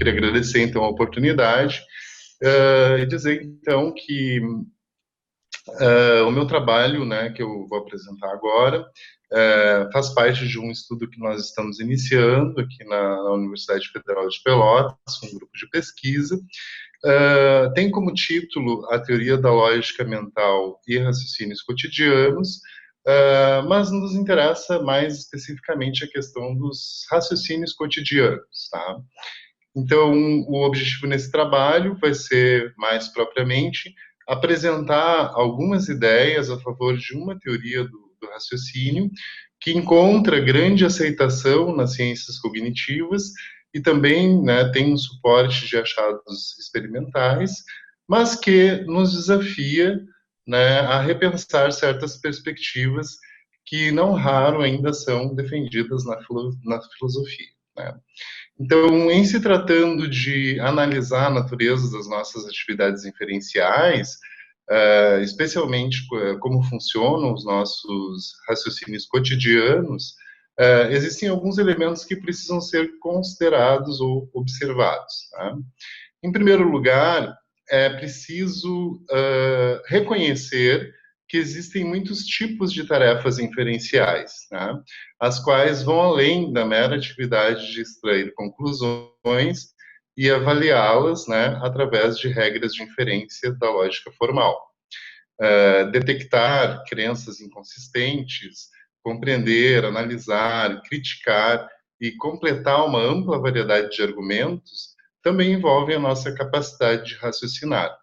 queria agradecer, então, a oportunidade e dizer, então, que o meu trabalho, né, que eu vou apresentar agora, faz parte de um estudo que nós estamos iniciando aqui na Universidade Federal de Pelotas, um grupo de pesquisa. Tem como título a teoria da lógica mental e raciocínios cotidianos, mas nos interessa mais especificamente a questão dos raciocínios cotidianos, tá? Então, o objetivo nesse trabalho vai ser, mais propriamente, apresentar algumas ideias a favor de uma teoria do raciocínio que encontra grande aceitação nas ciências cognitivas e também, né, tem um suporte de achados experimentais, mas que nos desafia, né, a repensar certas perspectivas que não raro ainda são defendidas na filosofia, né? Então, em se tratando de analisar a natureza das nossas atividades inferenciais, especialmente como funcionam os nossos raciocínios cotidianos, existem alguns elementos que precisam ser considerados ou observados, tá? Em primeiro lugar, é preciso reconhecer que existem muitos tipos de tarefas inferenciais, né, as quais vão além da mera atividade de extrair conclusões e avaliá-las, né, através de regras de inferência da lógica formal. Detectar crenças inconsistentes, compreender, analisar, criticar e completar uma ampla variedade de argumentos também envolve a nossa capacidade de raciocinar.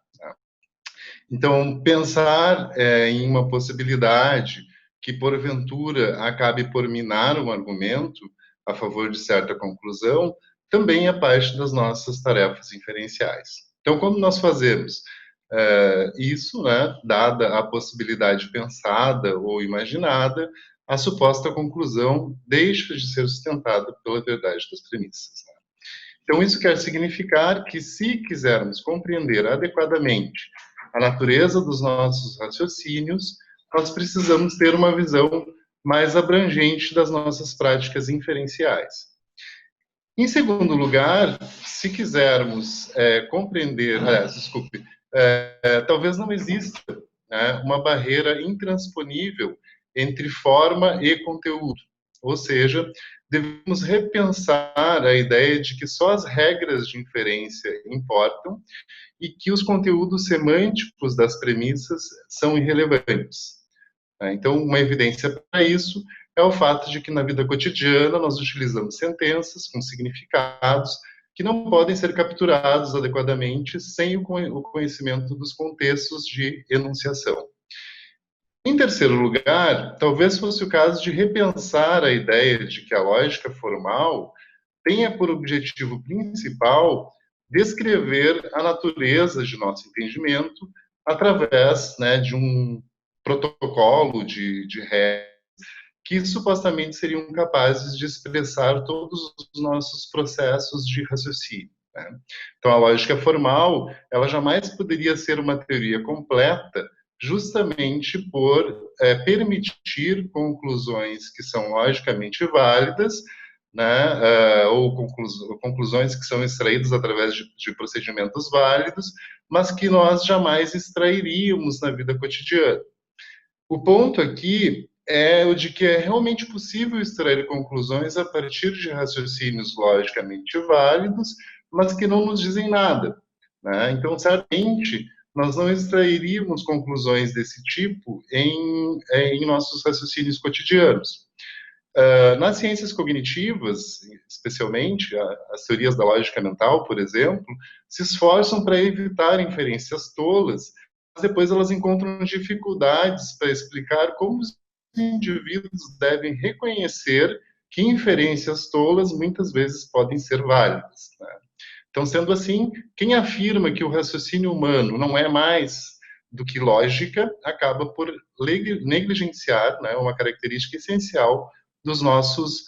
Então, pensar em uma possibilidade que, porventura, acabe por minar um argumento a favor de certa conclusão, também é parte das nossas tarefas inferenciais. Então, quando nós fazemos isso, né, dada a possibilidade pensada ou imaginada, a suposta conclusão deixa de ser sustentada pela verdade das premissas, né? Então, isso quer significar que, se quisermos compreender adequadamente a natureza dos nossos raciocínios, nós precisamos ter uma visão mais abrangente das nossas práticas inferenciais. Em segundo lugar, se quisermos compreender, talvez não exista, né, uma barreira intransponível entre forma e conteúdo, ou seja, devemos repensar a ideia de que só as regras de inferência importam e que os conteúdos semânticos das premissas são irrelevantes. Então, uma evidência para isso é o fato de que na vida cotidiana nós utilizamos sentenças com significados que não podem ser capturados adequadamente sem o conhecimento dos contextos de enunciação. Em terceiro lugar, talvez fosse o caso de repensar a ideia de que a lógica formal tenha por objetivo principal descrever a natureza de nosso entendimento através, né, de um protocolo de regras que supostamente seriam capazes de expressar todos os nossos processos de raciocínio, né? Então, a lógica formal, ela jamais poderia ser uma teoria completa, justamente por permitir conclusões que são logicamente válidas, né, ou conclusões que são extraídas através de procedimentos válidos, mas que nós jamais extrairíamos na vida cotidiana. O ponto aqui é o de que é realmente possível extrair conclusões a partir de raciocínios logicamente válidos, mas que não nos dizem nada, né? Então, certamente, nós não extrairíamos conclusões desse tipo em nossos raciocínios cotidianos. Nas ciências cognitivas, especialmente, as teorias da lógica mental, por exemplo, se esforçam para evitar inferências tolas, mas depois elas encontram dificuldades para explicar como os indivíduos devem reconhecer que inferências tolas muitas vezes podem ser válidas, né? Então, sendo assim, quem afirma que o raciocínio humano não é mais do que lógica, acaba por negligenciar, né, uma característica essencial dos nossos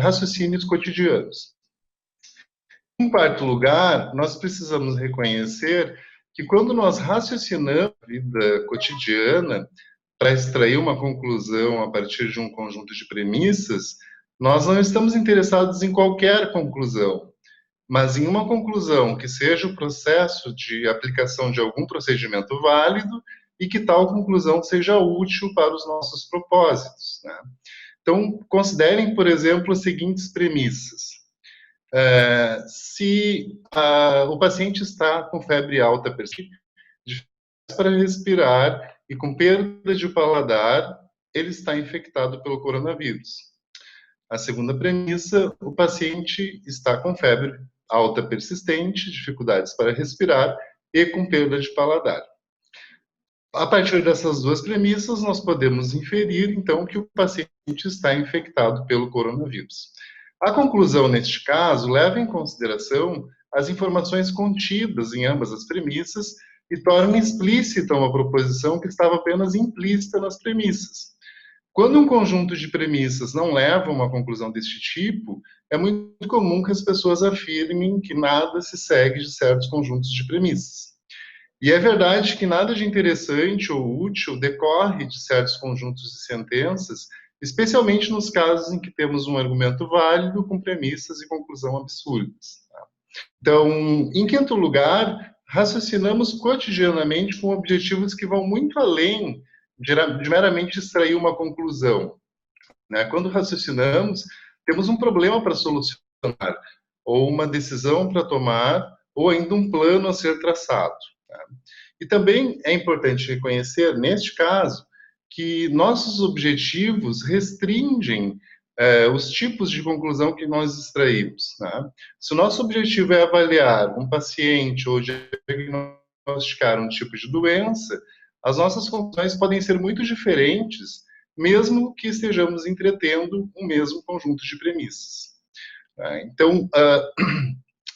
raciocínios cotidianos. Em quarto lugar, nós precisamos reconhecer que quando nós raciocinamos a vida cotidiana para extrair uma conclusão a partir de um conjunto de premissas, nós não estamos interessados em qualquer conclusão, mas em uma conclusão que seja o processo de aplicação de algum procedimento válido e que tal conclusão seja útil para os nossos propósitos, né? Então, considerem, por exemplo, as seguintes premissas. Se o paciente está com febre alta persistente, dificuldades para respirar e com perda de paladar, ele está infectado pelo coronavírus. A segunda premissa, o paciente está com febre alta persistente, dificuldades para respirar e com perda de paladar. A partir dessas duas premissas, nós podemos inferir, então, que o paciente está infectado pelo coronavírus. A conclusão, neste caso, leva em consideração as informações contidas em ambas as premissas e torna explícita uma proposição que estava apenas implícita nas premissas. Quando um conjunto de premissas não leva a uma conclusão deste tipo, é muito comum que as pessoas afirmem que nada se segue de certos conjuntos de premissas. E é verdade que nada de interessante ou útil decorre de certos conjuntos de sentenças, especialmente nos casos em que temos um argumento válido com premissas e conclusão absurdas. Então, em quinto lugar, raciocinamos cotidianamente com objetivos que vão muito além de meramente extrair uma conclusão, né? Quando raciocinamos, temos um problema para solucionar, ou uma decisão para tomar, ou ainda um plano a ser traçado. E também é importante reconhecer, neste caso, que nossos objetivos restringem os tipos de conclusão que nós extraímos, né? Se o nosso objetivo é avaliar um paciente ou diagnosticar um tipo de doença, as nossas conclusões podem ser muito diferentes, mesmo que estejamos entretendo o mesmo conjunto de premissas. Então,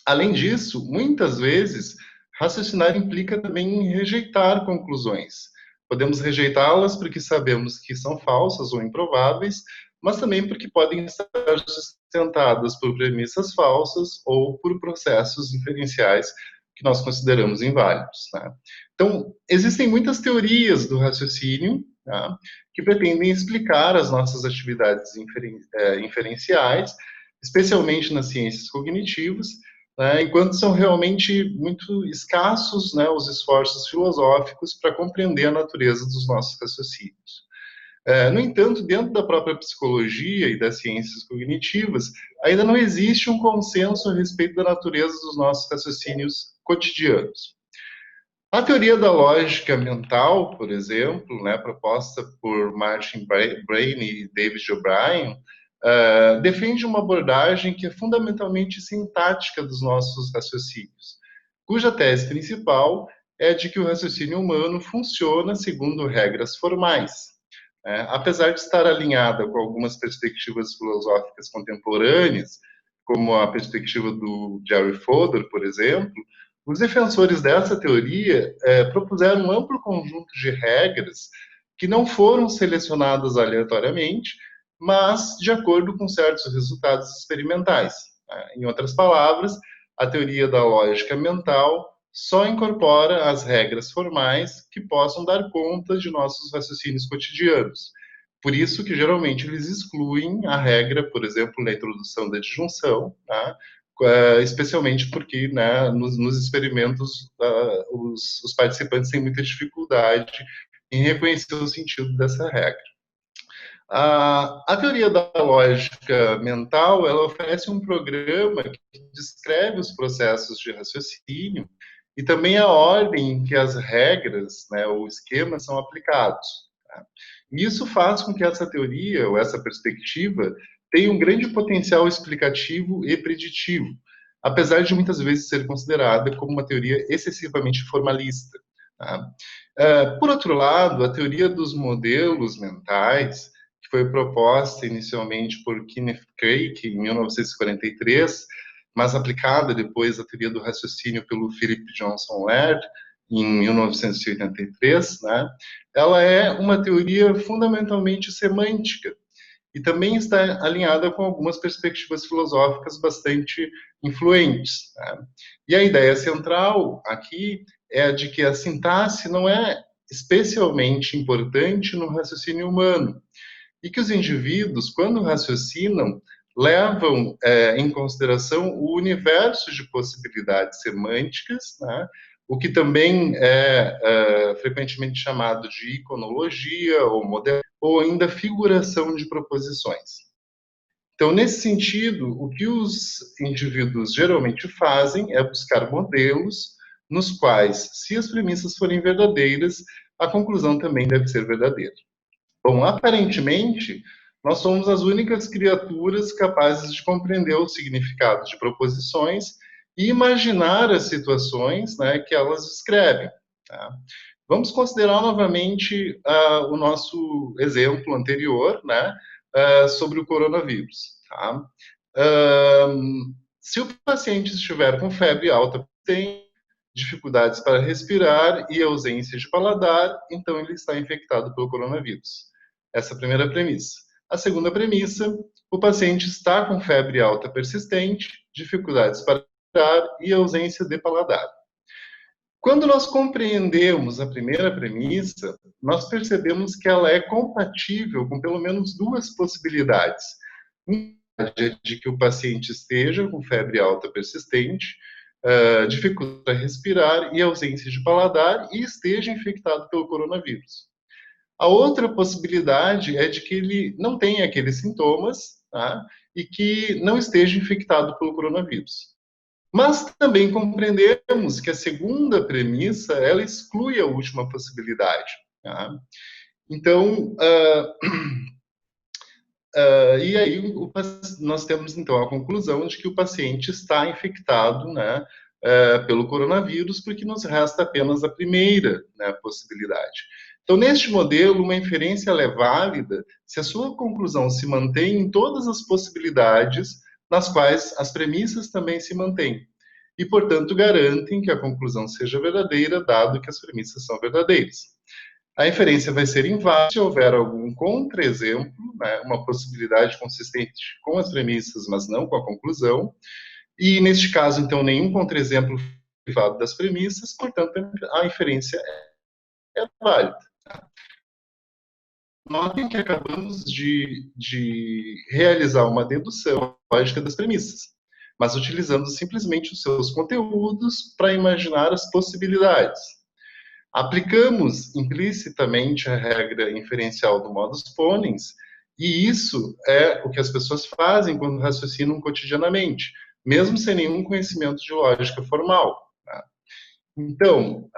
além disso, muitas vezes, raciocinar implica também em rejeitar conclusões. Podemos rejeitá-las porque sabemos que são falsas ou improváveis, mas também porque podem estar sustentadas por premissas falsas ou por processos inferenciais que nós consideramos inválidos, né? Então, existem muitas teorias do raciocínio, tá, que pretendem explicar as nossas atividades inferenciais, especialmente nas ciências cognitivas, enquanto são realmente muito escassos, né, os esforços filosóficos para compreender a natureza dos nossos raciocínios. No entanto, dentro da própria psicologia e das ciências cognitivas, ainda não existe um consenso a respeito da natureza dos nossos raciocínios cotidianos. A teoria da lógica mental, por exemplo, né, proposta por Martin Brainey e David O'Brien, defende uma abordagem que é fundamentalmente sintática dos nossos raciocínios, cuja tese principal é de que o raciocínio humano funciona segundo regras formais. Apesar de estar alinhada com algumas perspectivas filosóficas contemporâneas, como a perspectiva do Jerry Fodor, por exemplo, os defensores dessa teoria propuseram um amplo conjunto de regras que não foram selecionadas aleatoriamente, mas de acordo com certos resultados experimentais. Em outras palavras, a teoria da lógica mental só incorpora as regras formais que possam dar conta de nossos raciocínios cotidianos. Por isso que, geralmente, eles excluem a regra, por exemplo, na introdução da disjunção, tá? Especialmente porque, né, nos experimentos os participantes têm muita dificuldade em reconhecer o sentido dessa regra. A teoria da lógica mental, ela oferece um programa que descreve os processos de raciocínio e também a ordem em que as regras, né, ou esquemas são aplicados. Tá? Isso faz com que essa teoria, ou essa perspectiva, tenha um grande potencial explicativo e preditivo, apesar de muitas vezes ser considerada como uma teoria excessivamente formalista. Tá? Por outro lado, a teoria dos modelos mentais, que foi proposta inicialmente por Kenneth Craig, em 1943, mas aplicada depois à teoria do raciocínio pelo Philip Johnson Laird, em 1983, né? Ela é uma teoria fundamentalmente semântica e também está alinhada com algumas perspectivas filosóficas bastante influentes. Né? E a ideia central aqui é a de que a sintaxe não é especialmente importante no raciocínio humano, e que os indivíduos, quando raciocinam, levam em consideração o universo de possibilidades semânticas, né? O que também é frequentemente chamado de iconologia ou modelo, ou ainda figuração de proposições. Então, nesse sentido, o que os indivíduos geralmente fazem é buscar modelos nos quais, se as premissas forem verdadeiras, a conclusão também deve ser verdadeira. Bom, aparentemente, nós somos as únicas criaturas capazes de compreender o significado de proposições e imaginar as situações, né, que elas descrevem. Tá? Vamos considerar novamente o nosso exemplo anterior, né, sobre o coronavírus. Tá? Se o paciente estiver com febre alta, tem dificuldades para respirar e ausência de paladar, então ele está infectado pelo coronavírus. Essa é a primeira premissa. A segunda premissa, o paciente está com febre alta persistente, dificuldades para respirar e ausência de paladar. Quando nós compreendemos a primeira premissa, nós percebemos que ela é compatível com pelo menos duas possibilidades. Uma é de que o paciente esteja com febre alta persistente, dificuldade para respirar e ausência de paladar e esteja infectado pelo coronavírus. A outra possibilidade é de que ele não tenha aqueles sintomas, tá? E que não esteja infectado pelo coronavírus. Mas também compreendemos que a segunda premissa, ela exclui a última possibilidade. Tá? Então, e aí nós temos então a conclusão de que o paciente está infectado, né, pelo coronavírus, porque nos resta apenas a primeira, né, possibilidade. Então, neste modelo, uma inferência é válida se a sua conclusão se mantém em todas as possibilidades nas quais as premissas também se mantêm. E, portanto, garantem que a conclusão seja verdadeira, dado que as premissas são verdadeiras. A inferência vai ser inválida se houver algum contra-exemplo, né, uma possibilidade consistente com as premissas, mas não com a conclusão. E, neste caso, então, nenhum contra-exemplo derivado das premissas, portanto, a inferência é válida. Notem que acabamos de realizar uma dedução lógica das premissas, mas utilizando simplesmente os seus conteúdos para imaginar as possibilidades. Aplicamos implicitamente a regra inferencial do modus ponens, e isso é o que as pessoas fazem quando raciocinam cotidianamente, mesmo sem nenhum conhecimento de lógica formal. Tá? Então,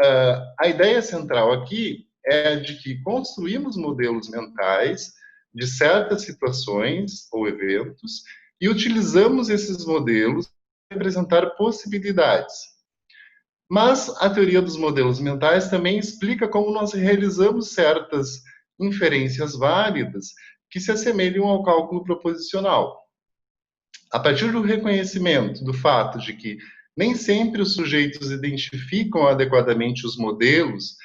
a ideia central aqui é de que construímos modelos mentais de certas situações ou eventos e utilizamos esses modelos para representar possibilidades. Mas a teoria dos modelos mentais também explica como nós realizamos certas inferências válidas que se assemelham ao cálculo proposicional. A partir do reconhecimento do fato de que nem sempre os sujeitos identificam adequadamente os modelos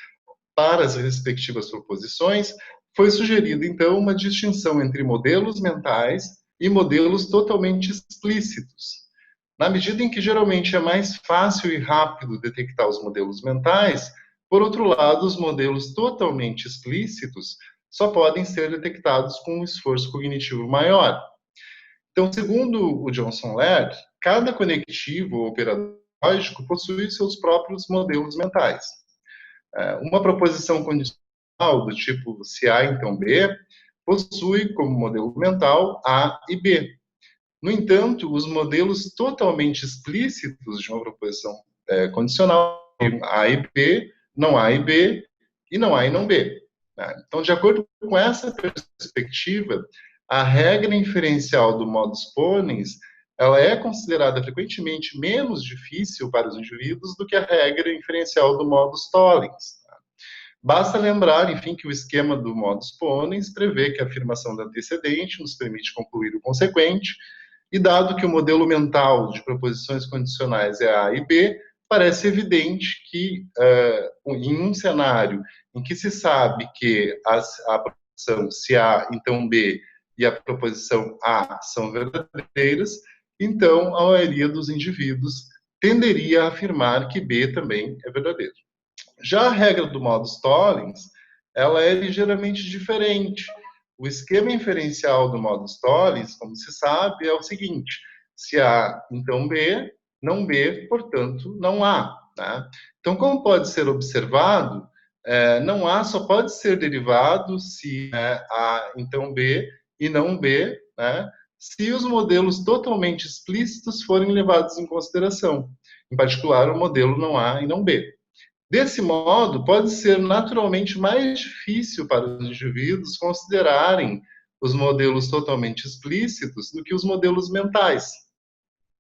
para as respectivas proposições, foi sugerida, então, uma distinção entre modelos mentais e modelos totalmente explícitos. Na medida em que geralmente é mais fácil e rápido detectar os modelos mentais, por outro lado, os modelos totalmente explícitos só podem ser detectados com um esforço cognitivo maior. Então, segundo o Johnson Laird, cada conectivo ou operador lógico possui seus próprios modelos mentais. Uma proposição condicional do tipo se A, então B, possui como modelo mental A e B. No entanto, os modelos totalmente explícitos de uma proposição condicional, A e B, não A e B, e não A e não B. Né? Então, de acordo com essa perspectiva, a regra inferencial do modus ponens, ela é considerada frequentemente menos difícil para os indivíduos do que a regra inferencial do modus tollens. Basta lembrar, enfim, que o esquema do modus ponens prevê que a afirmação do antecedente nos permite concluir o consequente, e dado que o modelo mental de proposições condicionais é A e B, parece evidente que, em um cenário em que se sabe que a proposição se A, então B, e a proposição A são verdadeiras, então a maioria dos indivíduos tenderia a afirmar que B também é verdadeiro. Já a regra do modus tollens, ela é ligeiramente diferente, O esquema inferencial do modus tollens, como se sabe, é o seguinte: se A, então B, não B, portanto, não A. Né? Então, como pode ser observado, não A só pode ser derivado se A, então B, e não B, né? Se os modelos totalmente explícitos forem levados em consideração. Em particular, o modelo não A e não B. Desse modo, pode ser naturalmente mais difícil para os indivíduos considerarem os modelos totalmente explícitos do que os modelos mentais.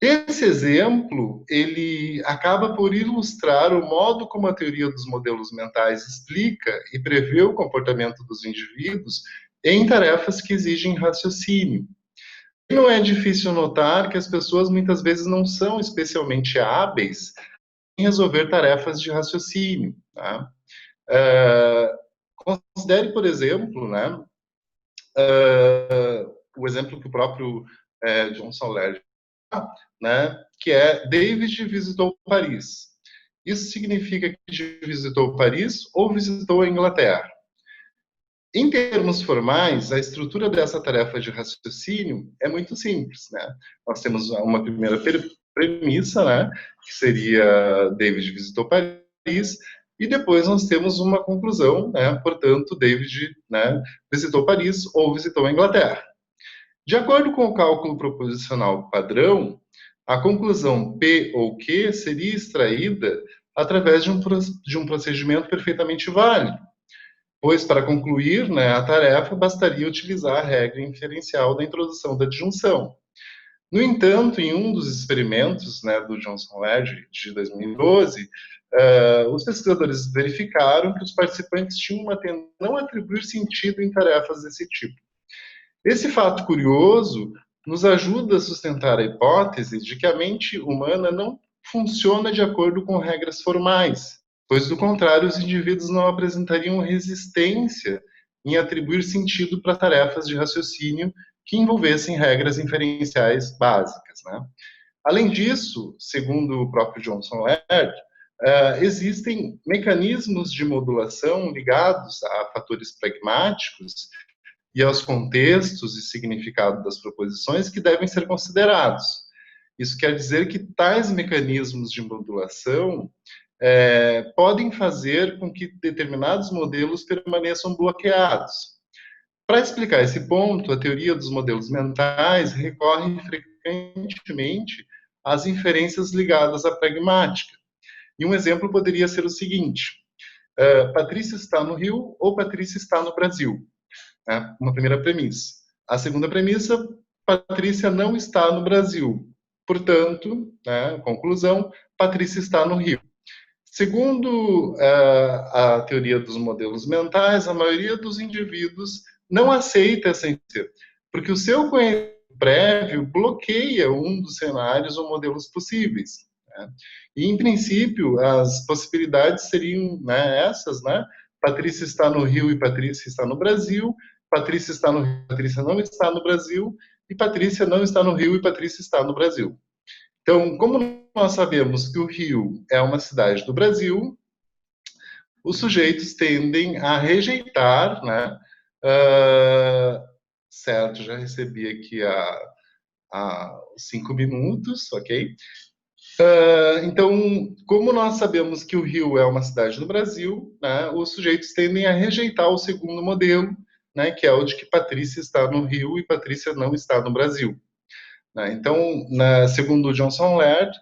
Esse exemplo, ele acaba por ilustrar o modo como a teoria dos modelos mentais explica e prevê o comportamento dos indivíduos em tarefas que exigem raciocínio. E não é difícil notar que as pessoas muitas vezes não são especialmente hábeis em resolver tarefas de raciocínio. Tá? Considere, por exemplo, né, o exemplo que o próprio Johnson Lerner, né, que é David visitou Paris. Isso significa que visitou Paris ou visitou a Inglaterra. Em termos formais, a estrutura dessa tarefa de raciocínio é muito simples. Né? Nós temos uma primeira premissa, né, que seria David visitou Paris, e depois nós temos uma conclusão, né, portanto, David, né, visitou Paris ou visitou a Inglaterra. De acordo com o cálculo proposicional padrão, a conclusão P ou Q seria extraída através de um procedimento perfeitamente válido, pois para concluir, né, a tarefa bastaria utilizar a regra inferencial da introdução da disjunção. No entanto, em um dos experimentos, né, do Johnson Ledger, de 2012, os pesquisadores verificaram que os participantes tinham uma tendência a não atribuir sentido em tarefas desse tipo. Esse fato curioso nos ajuda a sustentar a hipótese de que a mente humana não funciona de acordo com regras formais, pois, do contrário, os indivíduos não apresentariam resistência em atribuir sentido para tarefas de raciocínio que envolvessem regras inferenciais básicas. Né? Além disso, segundo o próprio Johnson Laird, existem mecanismos de modulação ligados a fatores pragmáticos e aos contextos e significado das proposições que devem ser considerados. Isso quer dizer que tais mecanismos de modulação podem fazer com que determinados modelos permaneçam bloqueados. Para explicar esse ponto, a teoria dos modelos mentais recorre frequentemente às inferências ligadas à pragmática. E um exemplo poderia ser o seguinte: Patrícia está no Rio ou Patrícia está no Brasil? Uma primeira premissa. A segunda premissa: Patrícia não está no Brasil. Portanto, conclusão, Patrícia está no Rio. Segundo a teoria dos modelos mentais, a maioria dos indivíduos não aceita essa inferência, porque o seu conhecimento prévio bloqueia um dos cenários ou modelos possíveis. Né? E, em princípio, as possibilidades seriam essas, né? Patrícia está no Rio e Patrícia está no Brasil, Patrícia está no Rio, Patrícia não está no Brasil, e Patrícia não está no Rio e Patrícia está no Brasil. Então, como nós sabemos que o Rio é uma cidade do Brasil, os sujeitos tendem a rejeitar, né? Certo, já recebi aqui há 5 minutos, ok? Então, como nós sabemos que o Rio é uma cidade do Brasil, né, os sujeitos tendem a rejeitar o segundo modelo, né, que é o de que Patrícia está no Rio e Patrícia não está no Brasil. Então, segundo o Johnson Laird,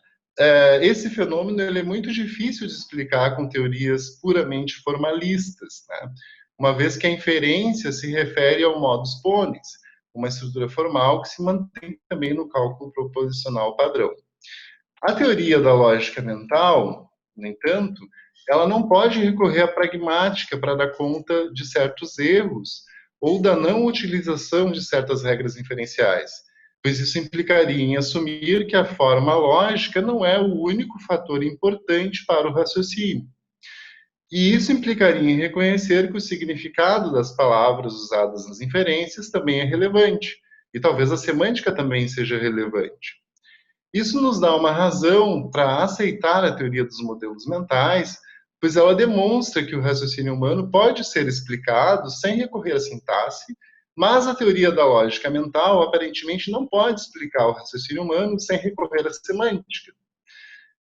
esse fenômeno ele é muito difícil de explicar com teorias puramente formalistas, né? Uma vez que a inferência se refere ao modus ponens, uma estrutura formal que se mantém também no cálculo proposicional padrão. A teoria da lógica mental, no entanto, ela não pode recorrer à pragmática para dar conta de certos erros ou da não utilização de certas regras inferenciais, pois isso implicaria em assumir que a forma lógica não é o único fator importante para o raciocínio. E isso implicaria em reconhecer que o significado das palavras usadas nas inferências também é relevante, e talvez a semântica também seja relevante. Isso nos dá uma razão para aceitar a teoria dos modelos mentais, pois ela demonstra que o raciocínio humano pode ser explicado sem recorrer à sintaxe, Mas a teoria da lógica mental, aparentemente, não pode explicar o raciocínio humano sem recorrer à semântica.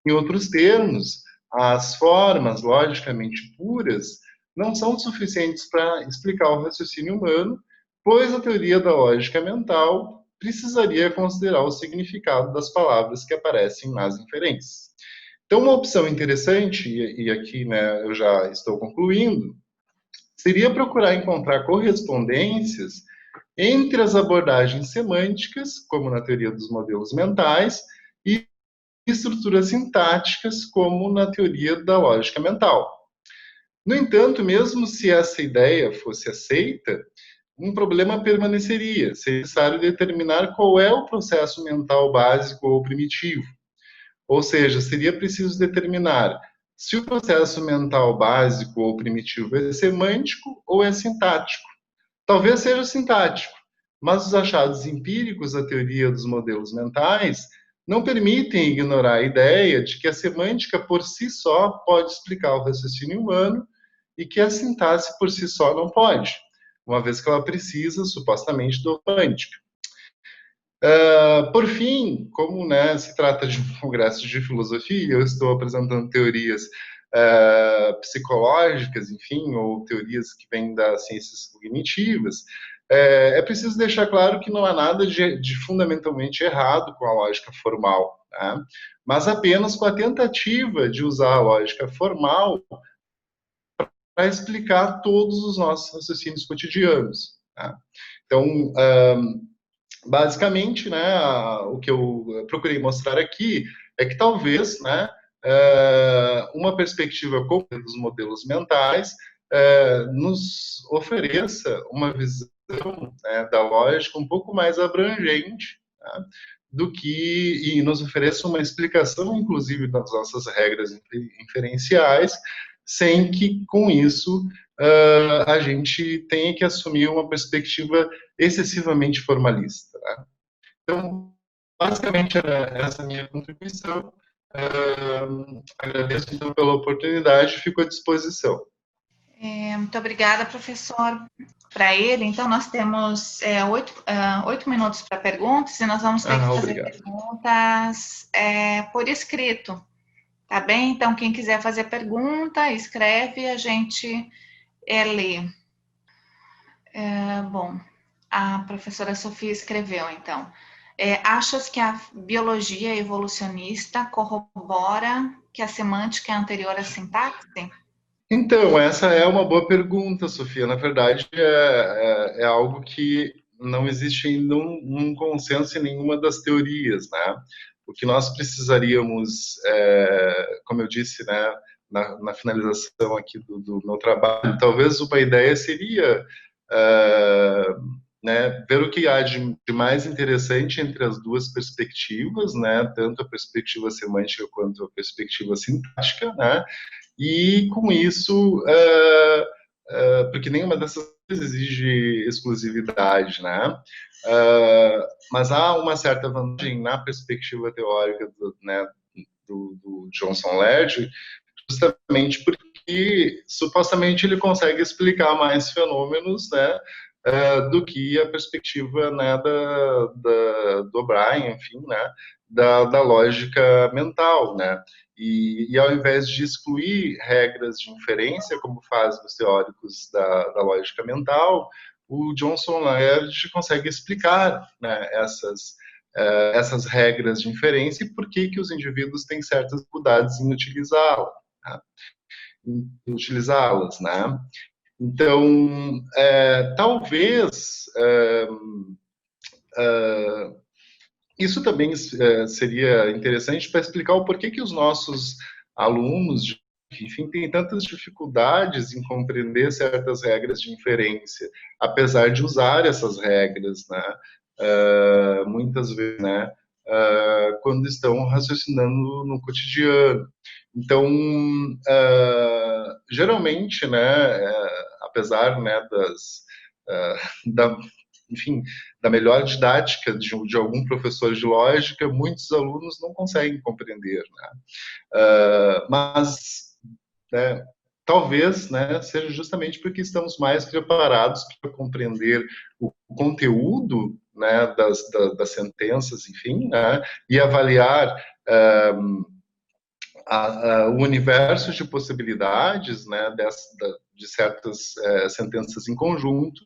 Em outros termos, as formas logicamente puras não são suficientes para explicar o raciocínio humano, pois a teoria da lógica mental precisaria considerar o significado das palavras que aparecem nas inferências. Então, uma opção interessante, e aqui né, eu já estou concluindo, seria procurar encontrar correspondências entre as abordagens semânticas, como na teoria dos modelos mentais, e estruturas sintáticas, como na teoria da lógica mental. No entanto, mesmo se essa ideia fosse aceita, um problema permaneceria. Seria necessário determinar qual é o processo mental básico ou primitivo. Ou seja, seria preciso determinar se o processo mental básico ou primitivo é semântico ou é sintático. Talvez seja sintático, mas os achados empíricos da teoria dos modelos mentais não permitem ignorar a ideia de que a semântica por si só pode explicar o raciocínio humano e que a sintaxe por si só não pode, uma vez que ela precisa, supostamente, do semântica. Por fim, como né, se trata de um congresso de filosofia, eu estou apresentando teorias psicológicas, enfim, ou teorias que vêm das ciências cognitivas, é preciso deixar claro que não há nada de fundamentalmente errado com a lógica formal, tá? Mas apenas com a tentativa de usar a lógica formal para explicar todos os nossos raciocínios cotidianos. Tá? Então, basicamente, né, o que eu procurei mostrar aqui é que talvez, né, uma perspectiva como a dos modelos mentais nos ofereça uma visão né, da lógica um pouco mais abrangente, tá, do que e nos ofereça uma explicação, inclusive, das nossas regras inferenciais, sem que com isso a gente tenha que assumir uma perspectiva excessivamente formalista. Né? Então, basicamente, era essa a minha contribuição. Agradeço, então, pela oportunidade e fico à disposição. Muito obrigada, professor. Para ele, então, nós temos 8 minutos para perguntas e nós vamos ter que fazer Obrigado. perguntas por escrito, tá bem? Então, quem quiser fazer pergunta, escreve, a gente lê. Bom, a professora Sofia escreveu, então. Achas que a biologia evolucionista corrobora que a semântica é anterior à sintaxe? Então, essa é uma boa pergunta, Sofia. Na verdade, é algo que não existe ainda um consenso em nenhuma das teorias, né? O que nós precisaríamos, como eu disse, né, na finalização aqui do meu trabalho, talvez uma ideia seria né, ver o que há de mais interessante entre as duas perspectivas, né, tanto a perspectiva semântica quanto a perspectiva sintática, né, e com isso, porque nenhuma dessas exige exclusividade, né? Mas há uma certa vantagem na perspectiva teórica né, do Johnson Laird, justamente porque supostamente ele consegue explicar mais fenômenos, né? Do que a perspectiva né, do O'Brien, enfim, né, da lógica mental, né? E ao invés de excluir regras de inferência, como fazem os teóricos da lógica mental, o Johnson Laird consegue explicar né, essas regras de inferência e por que os indivíduos têm certas dificuldades em utilizá-las, né? Então, talvez isso também seria interessante para explicar o porquê que os nossos alunos, enfim, têm tantas dificuldades em compreender certas regras de inferência, apesar de usar essas regras, né? Muitas vezes, né? Quando estão raciocinando no cotidiano. Então, geralmente, né, apesar né, da, enfim, da melhor didática de algum professor de lógica, muitos alunos não conseguem compreender. Né? Mas, né, talvez, né, seja justamente porque estamos mais preparados para compreender o conteúdo, né, das sentenças, enfim, né, e avaliar o universo de possibilidades, né, de certas sentenças em conjunto,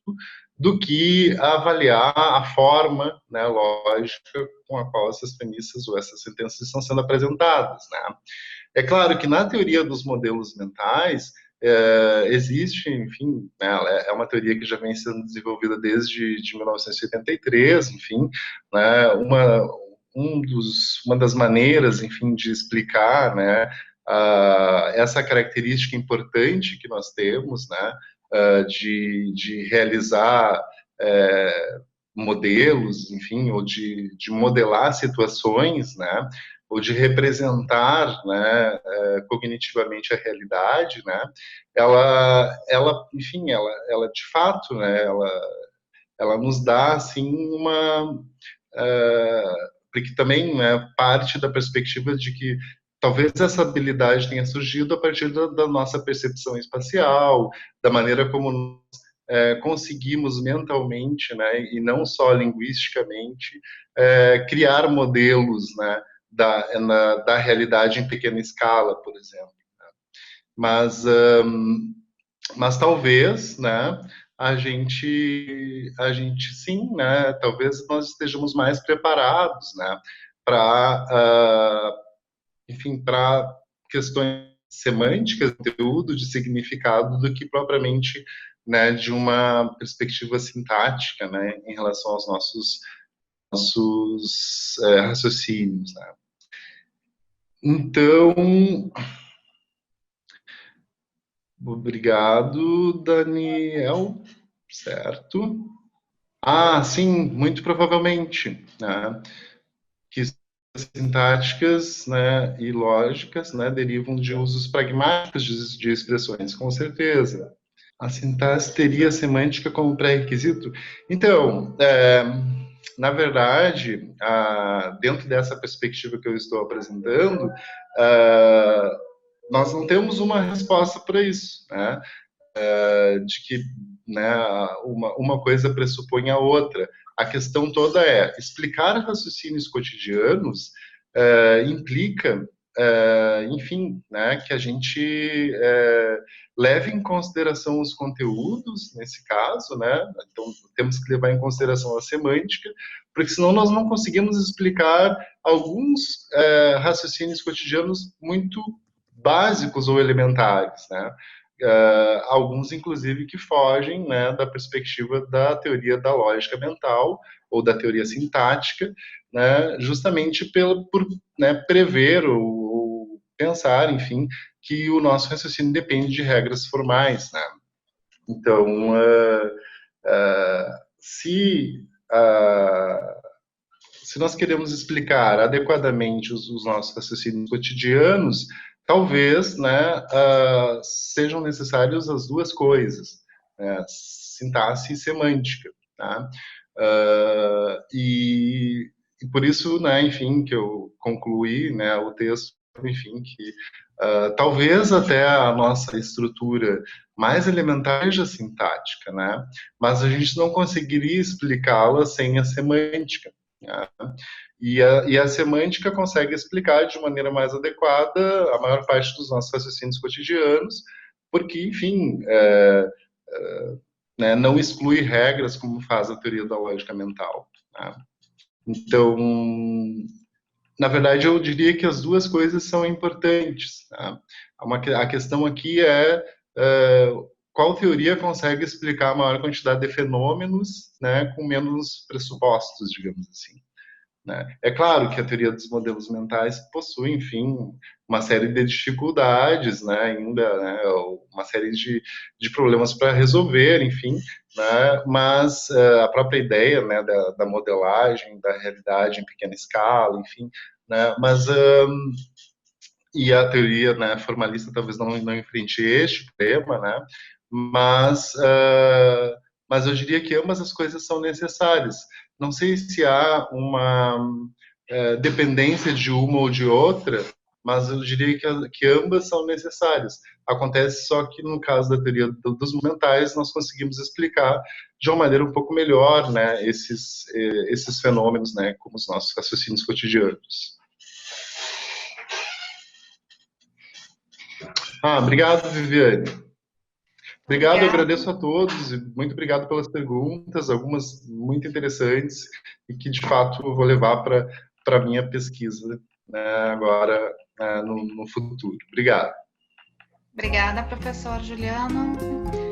do que avaliar a forma, né, lógica com a qual essas premissas ou essas sentenças estão sendo apresentadas, né. É claro que na teoria dos modelos mentais existe, enfim, né, é uma teoria que já vem sendo desenvolvida desde 1983, enfim, né, uma das maneiras, enfim, de explicar, né, essa característica importante que nós temos, né, de realizar modelos, enfim, ou de modelar situações, né, ou de representar, né, cognitivamente a realidade, né, enfim, ela de fato, né, ela nos dá, assim, porque também, né, parte da perspectiva de que talvez essa habilidade tenha surgido a partir da nossa percepção espacial, da maneira como conseguimos mentalmente, né, e não só linguisticamente, criar modelos, né, da realidade em pequena escala, por exemplo. Mas talvez, né, a gente sim, né, talvez nós estejamos mais preparados, né, para, enfim, para questões semânticas, de conteúdo, de significado, do que propriamente, né, de uma perspectiva sintática, né, em relação aos nossos raciocínios, né. Então, obrigado, Daniel, certo? Ah, sim, muito provavelmente, né? Que sintáticas, né, e lógicas, né, derivam de usos pragmáticos de expressões, com certeza. A sintaxe teria a semântica como pré-requisito? Então, na verdade, dentro dessa perspectiva que eu estou apresentando, nós não temos uma resposta para isso, né? De que, né, uma coisa pressupõe a outra. A questão toda é explicar raciocínios cotidianos implica, enfim, né, que a gente leve em consideração os conteúdos, nesse caso, né, então temos que levar em consideração a semântica, porque senão nós não conseguimos explicar alguns raciocínios cotidianos muito básicos ou elementares, né, alguns, inclusive, que fogem, né, da perspectiva da teoria da lógica mental ou da teoria sintática, né, justamente por, né, prever ou pensar, enfim, que o nosso raciocínio depende de regras formais, né? Então, se se nós queremos explicar adequadamente os nossos raciocínios cotidianos, talvez, né, sejam necessárias as duas coisas, né, sintaxe e semântica, tá? E por isso, né, enfim, que eu concluí, né, o texto, enfim, que talvez até a nossa estrutura mais elementar seja sintática, né, mas a gente não conseguiria explicá-la sem a semântica, né? E a semântica consegue explicar de maneira mais adequada a maior parte dos nossos raciocínios cotidianos, porque, enfim, né, não exclui regras como faz a teoria da lógica mental, né? Então, na verdade, eu diria que as duas coisas são importantes, né? A questão aqui é qual teoria consegue explicar a maior quantidade de fenômenos, né, com menos pressupostos, digamos assim, né? É claro que a teoria dos modelos mentais possui, enfim, uma série de dificuldades, né, ainda, né, uma série de problemas para resolver, enfim, né, mas a própria ideia, né, da modelagem, da realidade em pequena escala, enfim, né, e a teoria, né, formalista talvez não enfrente este problema, né, mas, mas eu diria que ambas as coisas são necessárias. Não sei se há uma dependência de uma ou de outra, mas eu diria que ambas são necessárias. Acontece só que no caso da teoria dos mentais, nós conseguimos explicar de uma maneira um pouco melhor, né, esses fenômenos, né, como os nossos raciocínios cotidianos. Obrigado, Viviane. Obrigado, eu agradeço a todos, muito obrigado pelas perguntas, algumas muito interessantes, e que, de fato, eu vou levar para a minha pesquisa, né, agora, no futuro. Obrigado. Obrigada, professor Juliano.